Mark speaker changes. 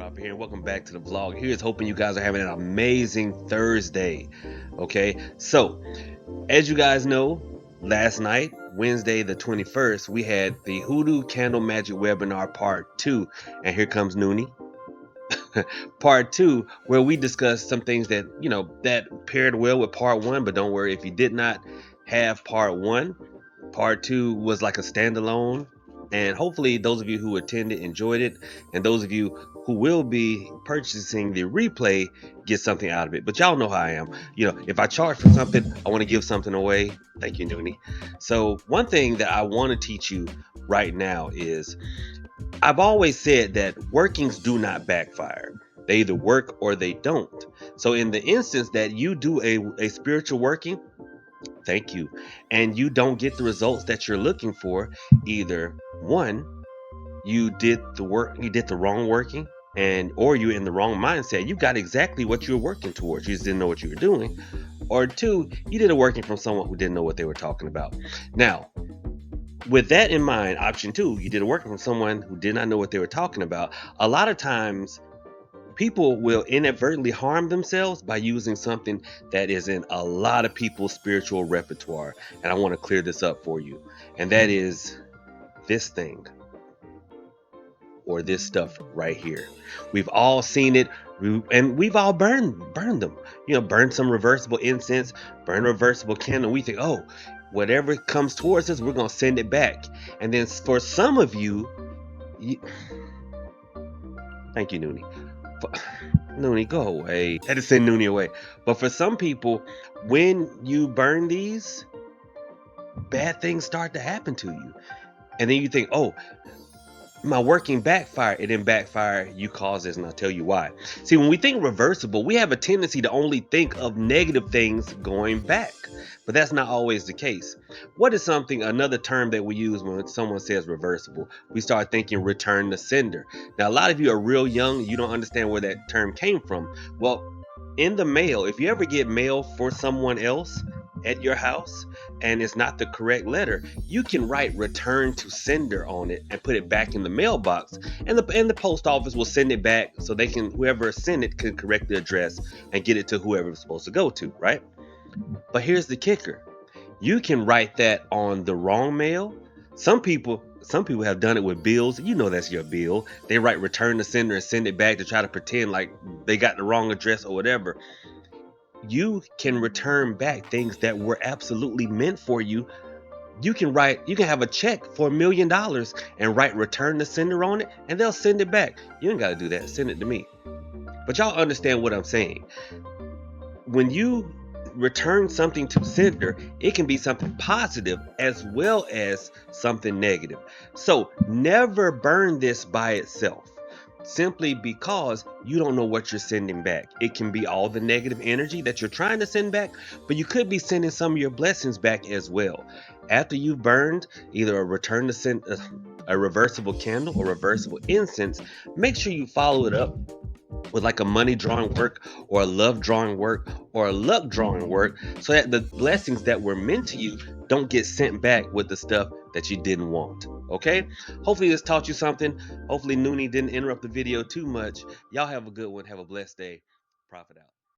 Speaker 1: Cashapp here, and welcome back to the vlog. Here's hoping you guys are having an amazing Thursday. Okay, so as you guys know, last night, Wednesday the 21st, we had the Hoodoo Candle Magic Webinar Part 2, and here comes Noonie. Part 2, where we discussed some things that that paired well with Part 1, but don't worry if you did not have Part 1. Part 2 was like a standalone, and hopefully those of you who attended enjoyed it, and those of you who will be purchasing the replay get something out of it. But y'all know how I am. If I charge for something, I want to give something away. Thank you, Noonie. So one thing that I want to teach you right now is I've always said that workings do not backfire. They either work or they don't. So in the instance that you do a spiritual working, thank you, and you don't get the results that you're looking for, either one, you did the wrong working, or you're in the wrong mindset. You got exactly what you were working towards, you just didn't know what you were doing. Or two, you did a working from someone who didn't know what they were talking about. Now, with that in mind, option two, you did a working from someone who did not know what they were talking about. A lot of times people will inadvertently harm themselves by using something that is in a lot of people's spiritual repertoire. And I want to clear this up for you. And that is this thing, or this stuff right here. We've all seen it, and we've all burned them. Burn some reversible incense, burn a reversible candle. We think, oh, whatever comes towards us, we're going to send it back. And then for some of you, thank you, Noonie. Noonie, go away. I had to send Noonie away. But for some people, when you burn these, bad things start to happen to you. And then you think, oh, my working backfire. It didn't backfire. You caused this, and I'll tell you why. See, when we think reversible, we have a tendency to only think of negative things going back. But that's not always the case. What is another term that we use when someone says reversible? We start thinking return to sender. Now, a lot of you are real young. You don't understand where that term came from. Well, in the mail, if you ever get mail for someone else at your house and it's not the correct letter, you can write return to sender on it and put it back in the mailbox, and the post office will send it back so they can, whoever sent it can correct the address and get it to whoever it's supposed to go to, right? But here's the kicker. You can write that on the wrong mail. Some people have done it with bills. That's your bill. They write return to sender and send it back to try to pretend like they got the wrong address or whatever. You can return back things that were absolutely meant for you. You can have a check for $1 million and write return to sender on it, and they'll send it back. You ain't got to do that. Send it to me. But y'all understand what I'm saying. When you return something to sender, it can be something positive as well as something negative. So never burn this by itself, simply because you don't know what you're sending back. It can be all the negative energy that you're trying to send back, but you could be sending some of your blessings back as well. After you've burned either a reversible candle or reversible incense, make sure you follow it up with like a money drawing work or a love drawing work or a luck drawing work, so that the blessings that were meant to you don't get sent back with the stuff that you didn't want. Okay, hopefully this taught you something. Hopefully Noonie didn't interrupt the video too much. Y'all have a good one. Have a blessed day. Profit out.